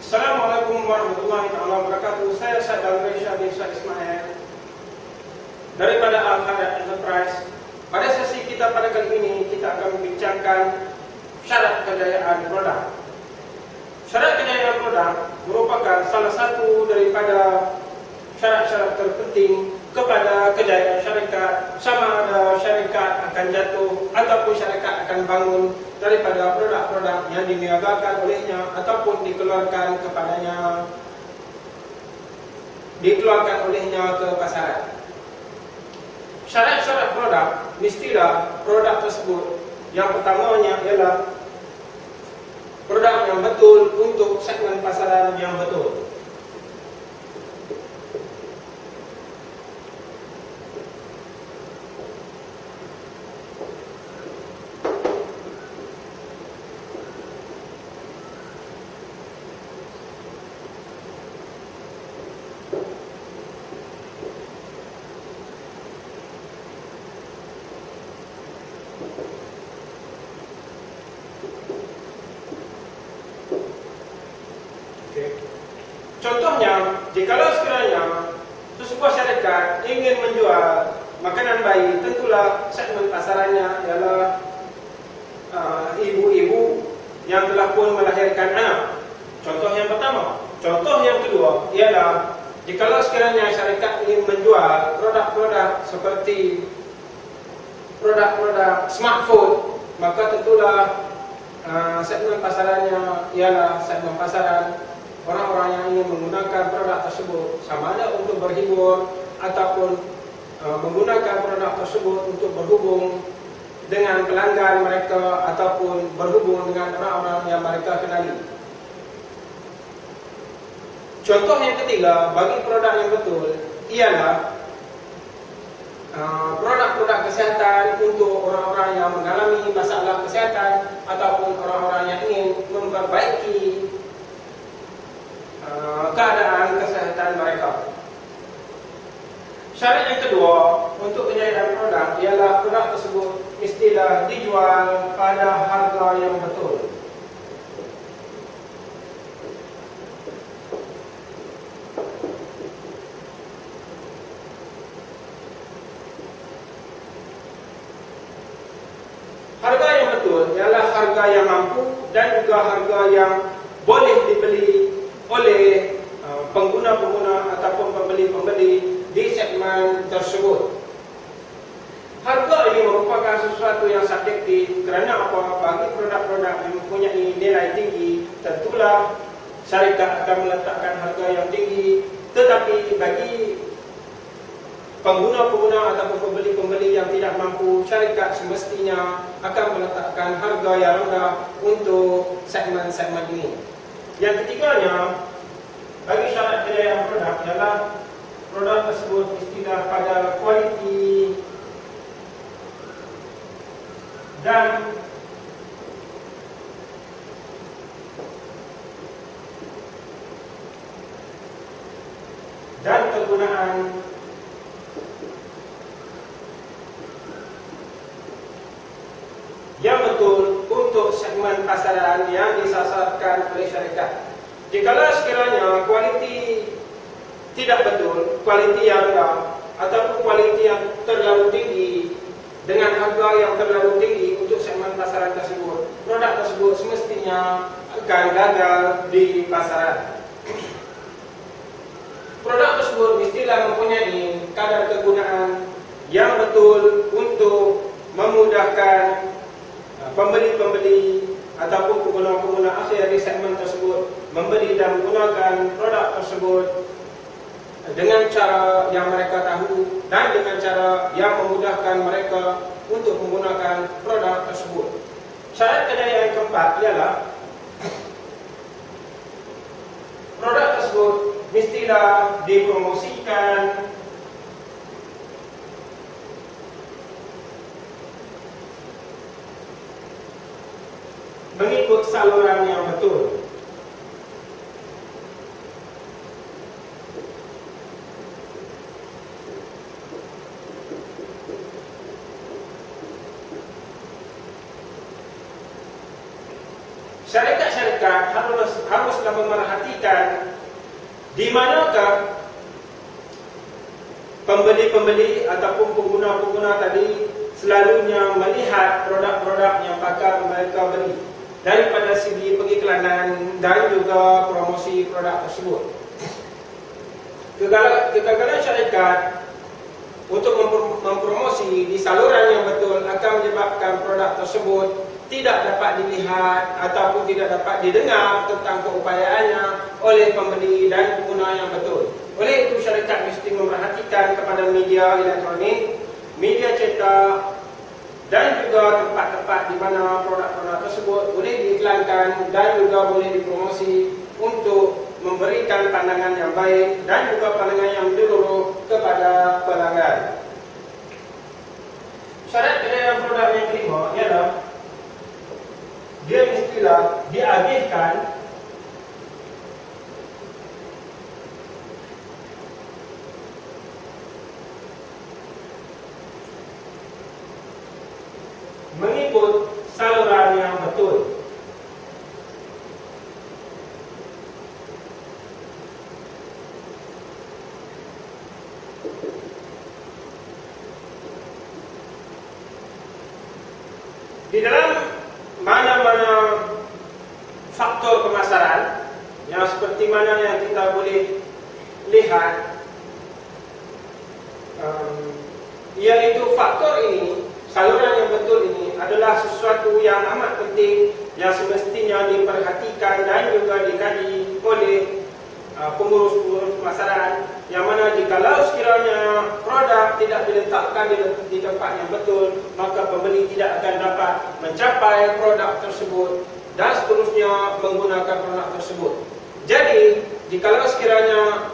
Assalamualaikum warahmatullahi wabarakatuh. Saya Syed Al-Maisha bin Syed Ismail daripada Al-Hayat Enterprise. Pada sesi kita pada kali ini, kita akan membincangkan syarat kejayaan produk. Syarat kejayaan produk merupakan salah satu daripada syarat-syarat terpenting kepada kejayaan syarikat, sama ada syarikat akan jatuh ataupun syarikat akan bangun daripada produk-produk yang diniagakan olehnya ataupun dikeluarkan olehnya ke pasaran. Syarat-syarat produk, mestilah produk tersebut yang pertamanya ialah produk yang betul untuk segmen pasaran yang betul. Contohnya, jikalau sekiranya sesebuah syarikat ingin menjual makanan bayi, tentulah segmen pasarannya ialah ibu-ibu yang telah pun melahirkan anak. Contoh yang pertama. Contoh yang kedua ialah jikalau sekiranya syarikat ingin menjual produk-produk seperti produk-produk smartphone, maka tentulah segmen pasarannya ialah segmen pasaran orang-orang yang ingin menggunakan produk tersebut, sama ada untuk berhibur ataupun menggunakan produk tersebut untuk berhubung dengan pelanggan mereka ataupun berhubung dengan orang-orang yang mereka kenali. Contoh yang ketiga bagi produk yang betul ialah produk-produk kesihatan untuk orang-orang yang mengalami masalah kesihatan ataupun orang-orang yang ingin memperbaiki keadaan kesehatan mereka. Syarat yang kedua untuk kejayaan produk ialah produk tersebut mestilah dijual pada harga yang betul. Harga yang betul ialah harga yang mampu dan juga harga yang boleh dibeli oleh pengguna-pengguna ataupun pembeli-pembeli di segmen tersebut. Harga ini merupakan sesuatu yang subjektif kerana apa? Bagi produk-produk yang mempunyai nilai tinggi, tentulah syarikat akan meletakkan harga yang tinggi, tetapi bagi pengguna-pengguna ataupun pembeli-pembeli yang tidak mampu, syarikat semestinya akan meletakkan harga yang rendah untuk segmen-segmen ini. Yang ketiganya, bagi syarat kejayaan produk ialah produk tersebut mestilah pada kualiti dan kegunaan yang betul untuk segmen pasaran yang disasarkan oleh syarikat. Jikalau sekiranya kualiti tidak betul, kualiti yang rendah ataupun kualiti yang terlalu tinggi dengan harga yang terlalu tinggi untuk segmen pasaran tersebut, produk tersebut semestinya akan gagal di pasaran. Produk tersebut mestilah mempunyai kadar kegunaan yang betul untuk memudahkan pembeli-pembeli ataupun pengguna-pengguna akhir di segmen tersebut membeli dan menggunakan produk tersebut dengan cara yang mereka tahu dan dengan cara yang memudahkan mereka untuk menggunakan produk tersebut. Syarat kejayaan yang keempat ialah produk tersebut mestilah dipromosikan mengikut saluran yang betul. Syarikat-syarikat syarikat haruslah memerhatikan di manakah pembeli-pembeli ataupun pengguna-pengguna tadi selalunya melihat produk-produk yang bakal mereka beli daripada segi pengiklanan dan juga promosi produk tersebut. Kegagalan syarikat untuk mempromosi di saluran yang betul akan menyebabkan produk tersebut tidak dapat dilihat ataupun tidak dapat didengar tentang keupayaannya oleh pembeli dan pengguna yang betul. Oleh itu, syarikat mesti memerhatikan kepada media elektronik, media cetak dan juga tempat-tempat di mana produk-produk tersebut boleh diiklankan dan juga boleh dipromosi untuk memberikan pandangan yang baik dan juga pandangan yang menyeluruh kepada pelanggan. Syarat penilaian produk yang kelima ialah dia mestilah diagihkan mengikut saluran yang betul. Di dalam mana-mana faktor pemasaran yang seperti mana yang kita boleh lihat, iaitu faktor ini, saluran yang betul ini adalah sesuatu yang amat penting yang semestinya diperhatikan dan juga dikaji oleh pengurus-pengurus pemasaran, yang mana jikalau sekiranya produk tidak diletakkan di tempat yang betul, maka pembeli tidak akan dapat mencapai produk tersebut dan seterusnya menggunakan produk tersebut. Jadi, jikalau sekiranya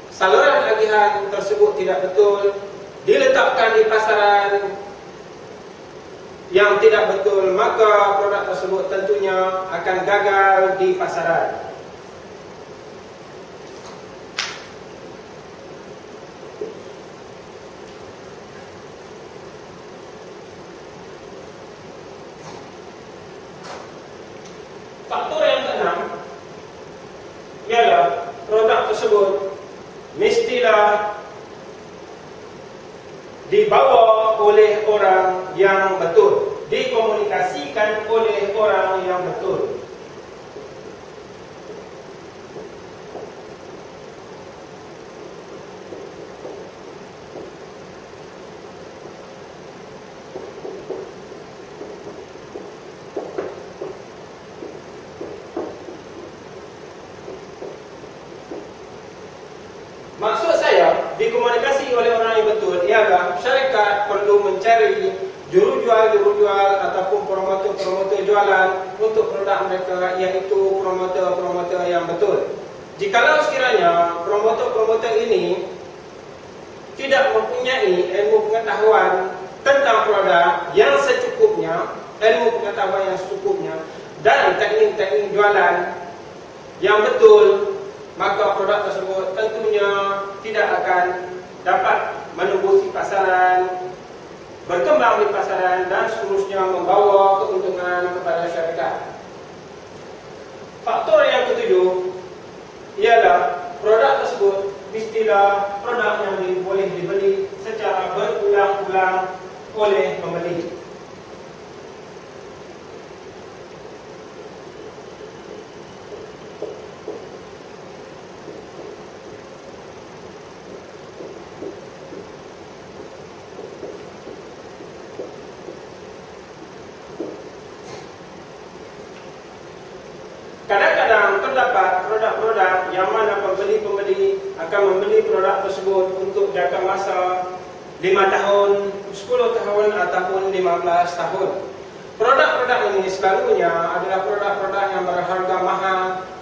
saluran agihan tersebut tidak betul, diletakkan di pasaran yang tidak betul, maka produk tersebut tentunya akan gagal di pasaran. Faktor yang keenam ialah produk tersebut mestilah dibawa oleh orang yang betul, dikomunikasikan oleh orang yang betul. Maksud saya, dikomunikasi oleh orang yang betul ialah syarikat perlu mencari juru-jual ataupun promotor-promotor jualan untuk produk mereka, iaitu promotor-promotor yang betul. Jikalau sekiranya promotor-promotor ini tidak mempunyai ilmu pengetahuan tentang produk yang secukupnya, ilmu pengetahuan yang secukupnya dan teknik-teknik jualan yang betul, maka produk tersebut tentunya tidak akan dapat menembusi pasaran, berkembang di pasaran dan seterusnya membawa keuntungan kepada syarikat. Faktor yang ketujuh ialah produk tersebut mestilah produk yang boleh dibeli secara berulang-ulang oleh pembeli. Kadang-kadang terdapat produk-produk yang mana pembeli-pembeli akan membeli produk tersebut untuk jangka masa 5 tahun, 10 tahun ataupun 15 tahun. Produk-produk ini selalunya adalah produk-produk yang berharga mahal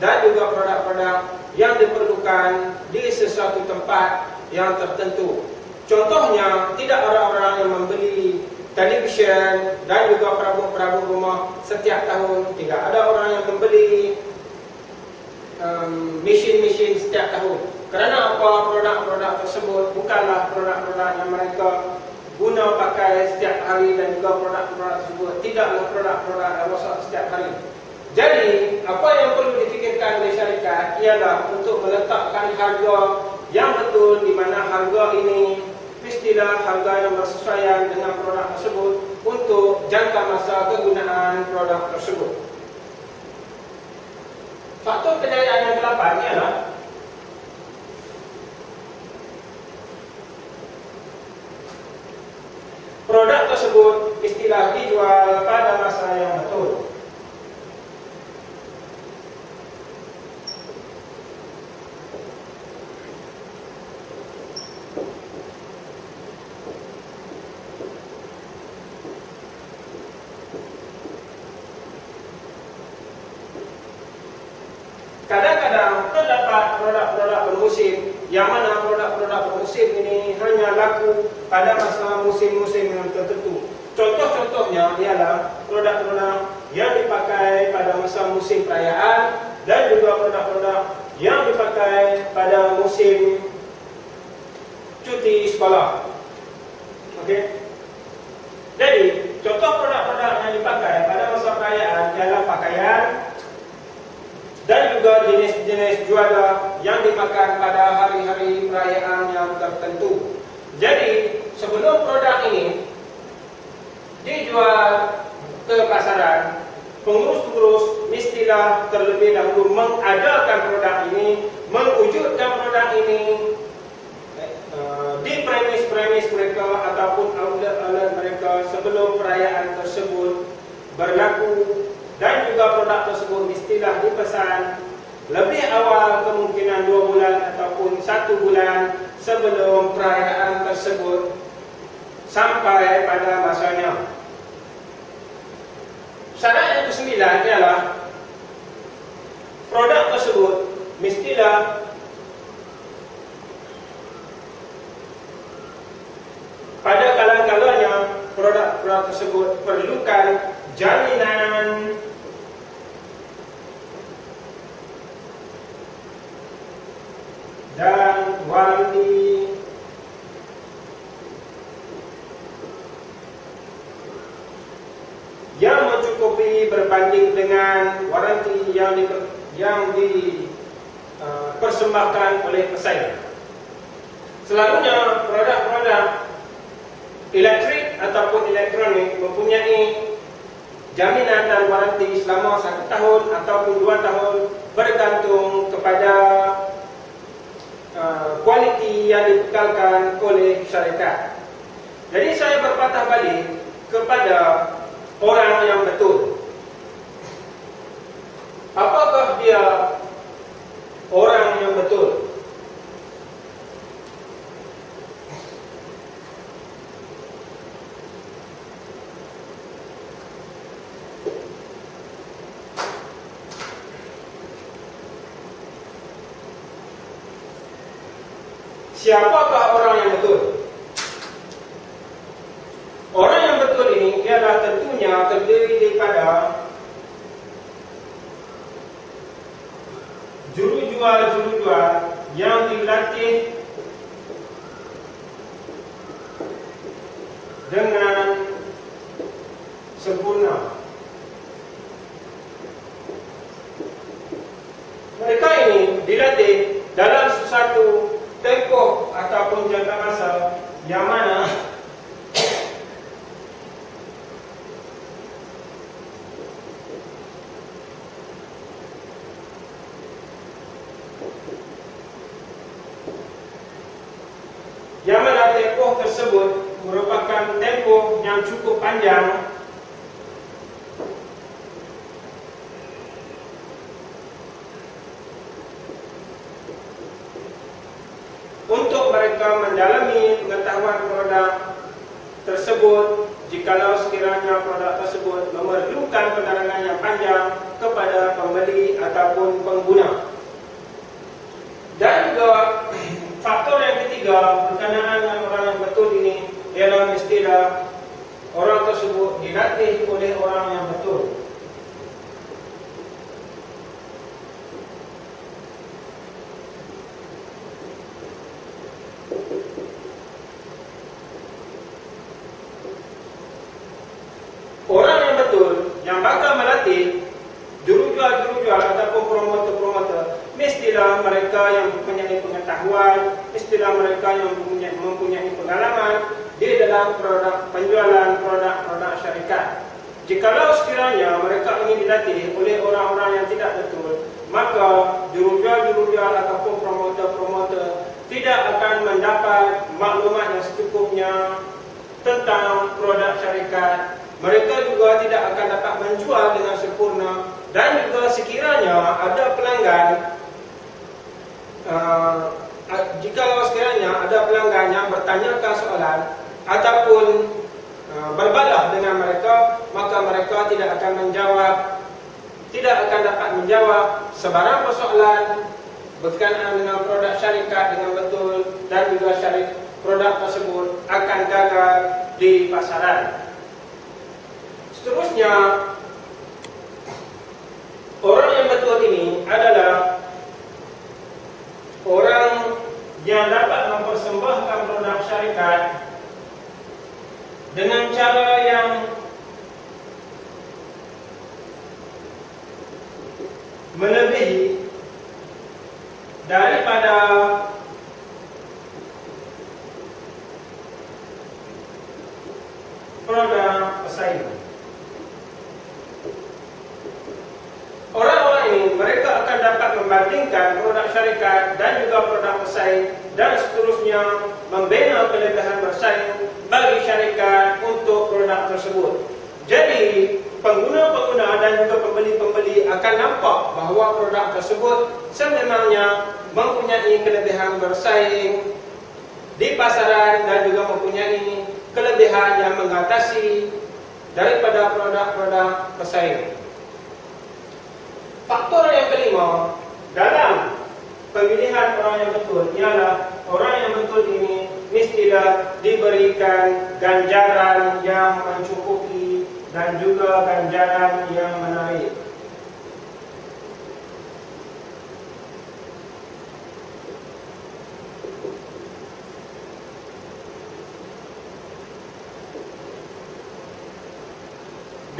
dan juga produk-produk yang diperlukan di sesuatu tempat yang tertentu. Contohnya, tidak ada orang yang membeli televisyen dan juga perabot-perabot rumah setiap tahun. Tidak ada orang yang membeli mesin-mesin setiap tahun. Kerana apa? Produk-produk tersebut bukanlah produk-produk yang mereka guna pakai setiap hari, dan juga produk-produk tersebut tidaklah produk-produk yang rosak setiap hari. Jadi, apa yang perlu difikirkan oleh syarikat ialah untuk meletakkan harga yang betul, di mana harga ini mestilah harga yang bersesuaian dengan produk tersebut untuk jangka masa kegunaan produk tersebut. Faktor kejayaan yang ke-8 ialah produk tersebut istilah dijual pada masa yang betul. Kadang-kadang terdapat produk-produk bermusim, yang mana produk-produk bermusim ini hanya laku pada masa musim-musim yang tertentu. Contoh-contohnya ialah produk-produk yang dipakai pada masa musim perayaan dan juga produk-produk yang dipakai pada musim cuti sekolah. Okey. Jadi, contoh produk-produk yang dipakai pada masa perayaan ialah pakaian dan juga jenis-jenis jualan yang dimakan pada hari-hari perayaan yang tertentu. Jadi, sebelum produk ini dijual ke pasaran, pengurus-pengurus mestilah terlebih dahulu mengadakan produk ini, mewujudkan produk ini di premis-premis mereka ataupun outlet-outlet mereka sebelum perayaan tersebut berlaku. Dan juga produk tersebut mestilah dipesan lebih awal, kemungkinan 2 bulan ataupun 1 bulan sebelum perayaan tersebut sampai pada masanya. Syarat yang ke-9 ialah produk tersebut mestilah pada kala-kalanya produk-produk tersebut perlukan jaminan dan waranti yang mencukupi berbanding dengan waranti yang dipersembahkan oleh pesaing. Selalunya produk-produk elektrik ataupun elektronik mempunyai jaminan dan waranti selama 1 tahun ataupun 2 tahun bergantung kepada kualiti yang dibekalkan oleh syarikat. Jadi saya berpatah balik kepada orang yang betul. Apakah dia orang yang betul? Siapakah orang yang betul? Orang yang betul ini ialah tentunya terdiri daripada jurujual yang dilatih dengan sempurna. Mereka ini dilatih dalam sesuatu tempoh ataupun jangka masa yang mana tempoh tersebut merupakan tempoh yang cukup panjang untuk mereka mendalami pengetahuan produk tersebut. Jikalau sekiranya produk tersebut memerlukan penerangan yang panjang kepada pembeli ataupun pengguna. Dan juga faktor yang ketiga berkenaan dengan orang yang betul ini ialah mestilah orang tersebut dilatih oleh orang yang betul. Orang yang betul yang bakal melatih jurujual ataupun promotor-promotor, mestilah mereka yang mempunyai pengetahuan, mestilah mereka yang mempunyai pengalaman di dalam penjualan produk-produk syarikat. Jikalau sekiranya mereka ini dilatih oleh orang-orang yang tidak betul, maka jurujual ataupun promotor-promotor tidak akan mendapat maklumat yang secukupnya tentang produk syarikat. Mereka juga tidak akan dapat menjual dengan sempurna, dan juga sekiranya ada pelanggan, jikalau sekiranya ada pelanggan yang bertanyakan soalan ataupun berbalah dengan mereka, maka mereka tidak akan dapat menjawab sebarang persoalan berkenaan dengan produk syarikat dengan betul, dan juga produk tersebut akan gagal di pasaran. Seterusnya, orang yang betul ini adalah orang yang dapat mempersembahkan produk syarikat dengan cara yang melebihi daripada produk pesaing. Orang-orang ini mereka akan dapat membandingkan produk syarikat dan juga produk pesaing, dan seterusnya membina kelebihan bersaing bagi syarikat untuk produk tersebut. Jadi pengguna-pengguna dan juga pembeli-pembeli akan nampak bahawa produk tersebut sebenarnya mempunyai kelebihan bersaing di pasaran dan juga mempunyai kelebihan yang mengatasi daripada produk-produk pesaing. Faktor yang kelima dalam pemilihan orang yang betul ialah orang yang betul ini mestilah diberikan ganjaran yang mencukupi dan juga ganjaran yang menarik.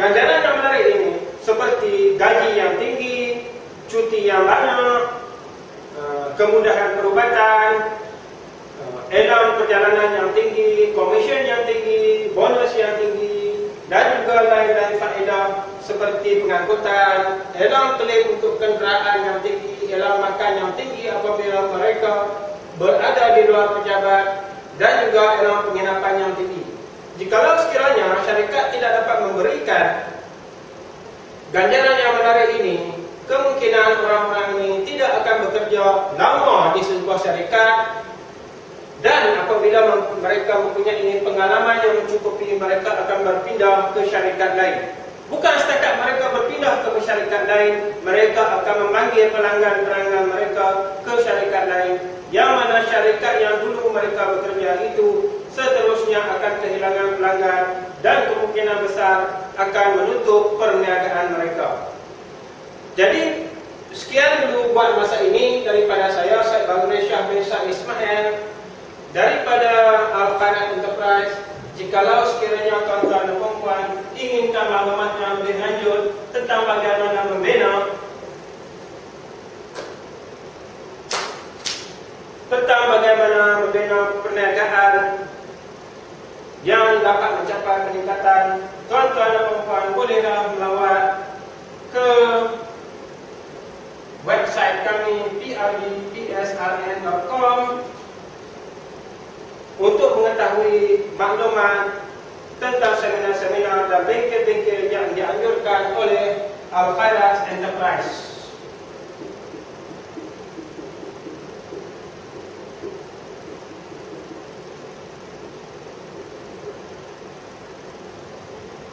Ganjaran yang menarik ini seperti gaji yang tinggi, cuti yang banyak, kemudahan perubatan, elan perjalanan yang tinggi, komisen yang tinggi, bonus yang tinggi, dan juga lain-lain faedah seperti pengangkutan, elan klaim untuk kenderaan yang tinggi, elan makan yang tinggi apabila mereka berada di luar pejabat, dan juga elan penginapan yang tinggi. Jikalau sekiranya syarikat tidak dapat memberikan ganjaran yang menarik ini, kemungkinan orang-orang ini tidak akan bekerja lama di sebuah syarikat, dan apabila mereka mempunyai pengalaman yang mencukupi, mereka akan berpindah ke syarikat lain. Bukan setakat mereka berpindah ke syarikat lain, mereka akan memanggil pelanggan-pelanggan mereka ke syarikat lain, yang mana syarikat yang dulu mereka bekerja itu seterusnya akan kehilangan pelanggan, dan kemungkinan besar akan menutup perniagaan mereka. Jadi sekian dulu buat masa ini daripada saya, Syed Baghuddin Shah bin Syed Ismail daripada Al-Khairat Enterprise. Jikalau sekiranya tuan-tuan dan puan-puan inginkan maklumat yang lebih lanjut tentang bagaimana membina perniagaan yang dapat mencapai peningkatan, tuan-tuan dan puan-puan bolehlah melawat ke website kami prbpsrn.com untuk mengetahui maklumat tentang seminar-seminar dan bengkel-bengkel yang dianjurkan oleh Al-Khairat Enterprise.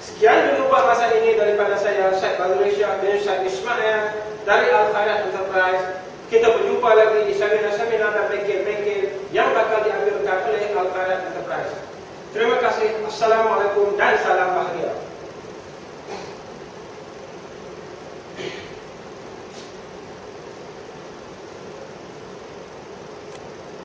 Sekian dulu buat masa ini daripada saya, Syed Baghuddin Shah bin Syed Ismail dari Al-Khairat Enterprise. Kita berjumpa lagi di seminar-seminar dan bengkel-bengkel yang bakal diambilkan oleh Al-Khairat Enterprise. Terima kasih. Assalamualaikum dan salam bahagia.